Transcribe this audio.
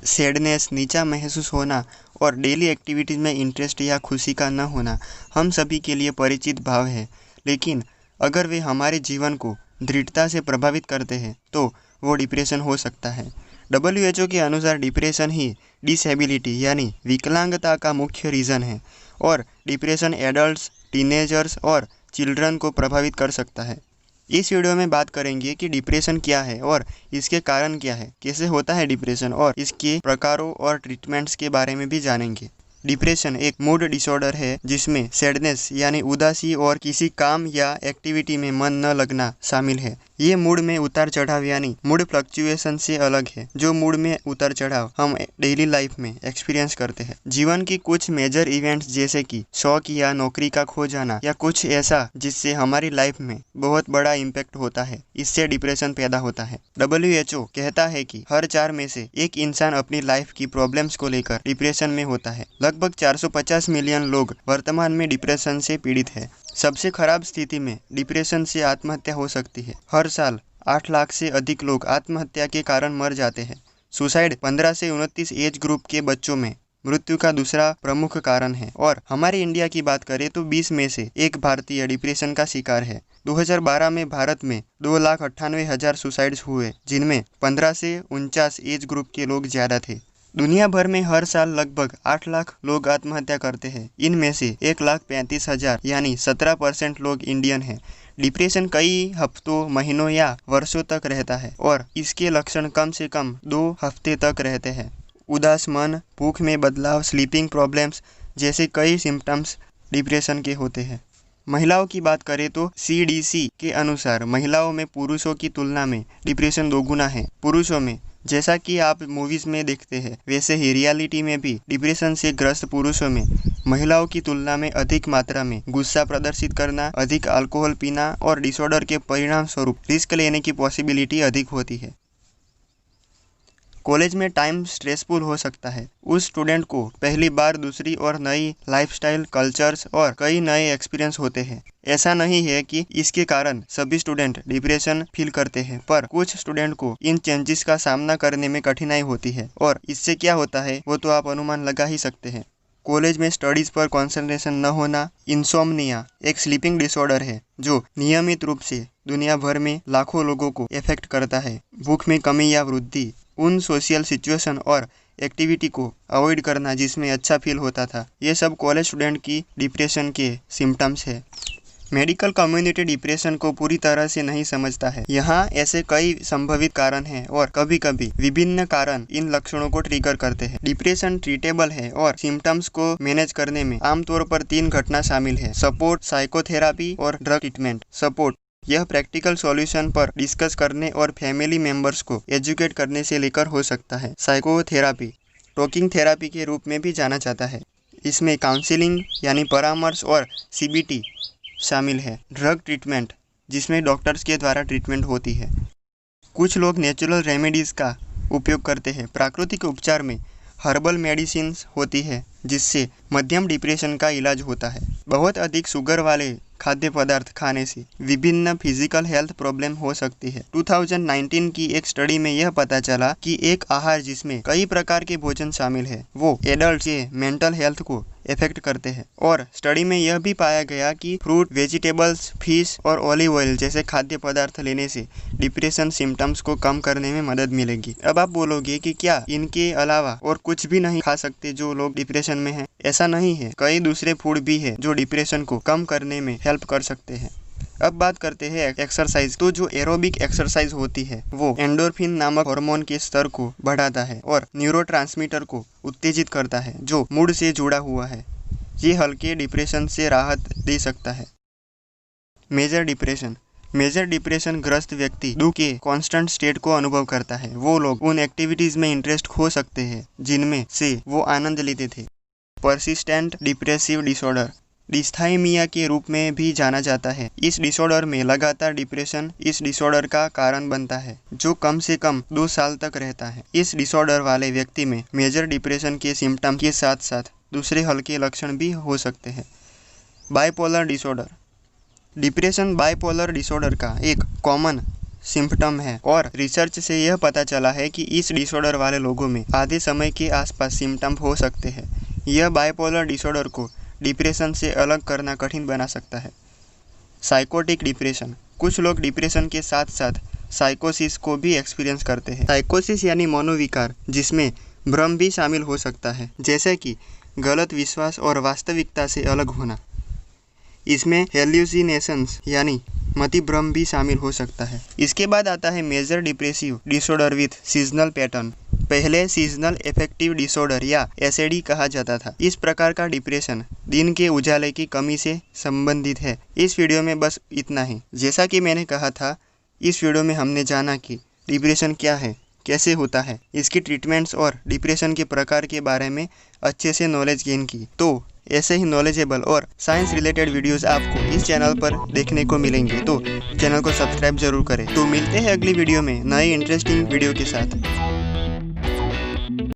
Sadness, नीचा महसूस होना और डेली एक्टिविटीज़ में इंटरेस्ट या खुशी का न होना हम सभी के लिए परिचित भाव है, लेकिन अगर वे हमारे जीवन को दृढ़ता से प्रभावित करते हैं तो वो डिप्रेशन हो सकता है। WHO के अनुसार डिप्रेशन ही डिसेबिलिटी यानी विकलांगता का मुख्य रीज़न है और डिप्रेशन एडल्ट्स, टीनेजर्स और चिल्ड्रन को प्रभावित कर सकता है। इस वीडियो में बात करेंगे कि डिप्रेशन क्या है और इसके कारण क्या है, कैसे होता है डिप्रेशन और इसके प्रकारों और ट्रीटमेंट्स के बारे में भी जानेंगे। डिप्रेशन एक मूड डिसऑर्डर है जिसमें सैडनेस यानी उदासी और किसी काम या एक्टिविटी में मन न लगना शामिल है। ये मूड में उतार चढ़ाव यानी मूड फ्लक्चुएशन से अलग है, जो मूड में उतार चढ़ाव हम डेली लाइफ में एक्सपीरियंस करते हैं। जीवन की कुछ मेजर इवेंट्स जैसे कि शौक या नौकरी का खो जाना या कुछ ऐसा जिससे हमारी लाइफ में बहुत बड़ा इम्पैक्ट होता है, इससे डिप्रेशन पैदा होता है। WHO कहता है कि हर 4 में से एक इंसान अपनी लाइफ की प्रॉब्लम्स को लेकर डिप्रेशन में होता है। लगभग 450 मिलियन लोग वर्तमान में डिप्रेशन से पीड़ित है। सबसे खराब स्थिति में डिप्रेशन से आत्महत्या हो सकती है। हर साल 8 लाख से अधिक लोग आत्महत्या के कारण मर जाते हैं। सुसाइड 15 से 29 एज ग्रुप के बच्चों में मृत्यु का दूसरा प्रमुख कारण है। और हमारे इंडिया की बात करें तो 20 में से एक भारतीय डिप्रेशन का शिकार है। 2012 में भारत में 2,98,000 सुसाइड्स हुए, जिनमें 15 से 49 एज ग्रुप के लोग ज्यादा थे। दुनिया भर में हर साल लगभग 8 लाख लोग आत्महत्या करते हैं। इनमें से 1,35,000 यानी 17% लोग इंडियन हैं। डिप्रेशन कई हफ्तों, महीनों या वर्षों तक रहता है और इसके लक्षण कम से कम 2 हफ्ते तक रहते हैं। उदास मन, भूख में बदलाव, स्लीपिंग प्रॉब्लम्स जैसे कई सिम्टम्स डिप्रेशन के होते हैं। महिलाओं की बात करें तो CDC के अनुसार महिलाओं में पुरुषों की तुलना में डिप्रेशन 2 गुना है। पुरुषों में, जैसा कि आप मूवीज में देखते हैं, वैसे ही रियलिटी में भी डिप्रेशन से ग्रस्त पुरुषों में महिलाओं की तुलना में अधिक मात्रा में गुस्सा प्रदर्शित करना, अधिक अल्कोहल पीना और डिसऑर्डर के परिणाम स्वरूप रिस्क लेने की पॉसिबिलिटी अधिक होती है। कॉलेज में टाइम स्ट्रेसफुल हो सकता है। उस स्टूडेंट को पहली बार दूसरी और नई लाइफस्टाइल, कल्चर्स और कई नए एक्सपीरियंस होते हैं। ऐसा नहीं है कि इसके कारण सभी स्टूडेंट डिप्रेशन फील करते हैं, पर कुछ स्टूडेंट को इन चेंजेस का सामना करने में कठिनाई होती है और इससे क्या होता है वो तो आप अनुमान लगा ही सकते हैं। कॉलेज में स्टडीज पर कंसंट्रेशन न होना। इंसोम्निया एक स्लीपिंग डिसऑर्डर है जो नियमित रूप से दुनिया भर में लाखों लोगों को इफेक्ट करता है। भूख में कमी या वृद्धि, उन सोशल सिचुएशन और एक्टिविटी को अवॉइड करना जिसमें अच्छा फील होता था, ये सब कॉलेज स्टूडेंट की डिप्रेशन के सिम्टम्स है। मेडिकल कम्युनिटी डिप्रेशन को पूरी तरह से नहीं समझता है। यहाँ ऐसे कई संभावित कारण हैं और कभी कभी विभिन्न कारण इन लक्षणों को ट्रिगर करते हैं। डिप्रेशन ट्रीटेबल है और सिम्टम्स को मैनेज करने में आमतौर पर 3 घटना शामिल है: सपोर्ट, साइकोथेरापी और ड्रग ट्रीटमेंट। सपोर्ट यह प्रैक्टिकल सॉल्यूशन पर डिस्कस करने और फैमिली मेंबर्स को एजुकेट करने से लेकर हो सकता है। साइकोथेरापी टॉकिंग थेरापी के रूप में भी जाना जाता है। इसमें काउंसलिंग यानी परामर्श और CBT शामिल है। ड्रग ट्रीटमेंट जिसमें डॉक्टर्स के द्वारा ट्रीटमेंट होती है। कुछ लोग नेचुरल रेमेडीज़ का उपयोग करते हैं। प्राकृतिक उपचार में हर्बल मेडिसिन्स होती है जिससे मध्यम डिप्रेशन का इलाज होता है। बहुत अधिक शुगर वाले खाद्य पदार्थ खाने से विभिन्न फिजिकल हेल्थ प्रॉब्लम हो सकती है। 2019 की एक स्टडी में यह पता चला कि एक आहार जिसमें कई प्रकार के भोजन शामिल है वो एडल्ट के मेंटल हेल्थ को इफेक्ट करते हैं। और स्टडी में यह भी पाया गया कि फ्रूट, वेजिटेबल्स, फिश और ऑलिव ऑयल जैसे खाद्य पदार्थ लेने से डिप्रेशन सिम्टम्स को कम करने में मदद मिलेगी। अब आप बोलोगे कि क्या इनके अलावा और कुछ भी नहीं खा सकते जो लोग डिप्रेशन में हैं? ऐसा नहीं है, कई दूसरे फूड भी है जो डिप्रेशन को कम करने में हेल्प कर सकते हैं। अब बात करते हैं एक्सरसाइज। तो जो एरोबिक एक्सरसाइज होती है वो एंडोर्फिन नामक हार्मोन के स्तर को बढ़ाता है और न्यूरोट्रांसमीटर को उत्तेजित करता है जो मूड से जुड़ा हुआ है। ये हल्के डिप्रेशन से राहत दे सकता है। मेजर डिप्रेशन ग्रस्त व्यक्ति दुख के कांस्टेंट स्टेट को अनुभव करता है। वो लोग उन एक्टिविटीज में इंटरेस्ट खो सकते हैं जिनमें से वो आनंद लेते थे। पर्सिस्टेंट डिप्रेसिव डिसऑर्डर डिस्थाइमिया के रूप में भी जाना जाता है। इस डिसऑर्डर में लगातार डिप्रेशन इस डिसऑर्डर का कारण बनता है जो कम से कम 2 साल तक रहता है। इस डिसऑर्डर वाले व्यक्ति में मेजर डिप्रेशन के सिम्टम के साथ साथ दूसरे हल्के लक्षण भी हो सकते हैं। Bipolar disorder depression bipolar disorder का एक कॉमन सिम्पटम है और रिसर्च से यह पता चला है कि इस डिसऑर्डर वाले लोगों में आधे समय के आसपास सिम्पटम हो सकते हैं। यह बाइपोलर डिसऑर्डर को डिप्रेशन से अलग करना कठिन बना सकता है। साइकोटिक डिप्रेशन, कुछ लोग डिप्रेशन के साथ साथ साइकोसिस को भी एक्सपीरियंस करते हैं। साइकोसिस यानी मनोविकार, जिसमें भ्रम भी शामिल हो सकता है, जैसे कि गलत विश्वास और वास्तविकता से अलग होना। इसमें हेल्यूसिनेशंस यानी मतिभ्रम भी शामिल हो सकता है। इसके बाद आता है major depressive disorder with seasonal pattern. पहले सीजनल एफेक्टिव डिसऑर्डर या एसएडी कहा जाता था। इस प्रकार का डिप्रेशन दिन के उजाले की कमी से संबंधित है। इस वीडियो में बस इतना ही। जैसा कि मैंने कहा था, इस वीडियो में हमने जाना कि डिप्रेशन क्या है, कैसे होता है, इसकी ट्रीटमेंट्स और डिप्रेशन के प्रकार के बारे में अच्छे से नॉलेज गेन की। तो ऐसे ही नॉलेजेबल और साइंस रिलेटेड वीडियोस आपको इस चैनल पर देखने को मिलेंगे, तो चैनल को सब्सक्राइब जरूर करें। तो मिलते हैं अगली वीडियो में नए इंटरेस्टिंग वीडियो के साथ।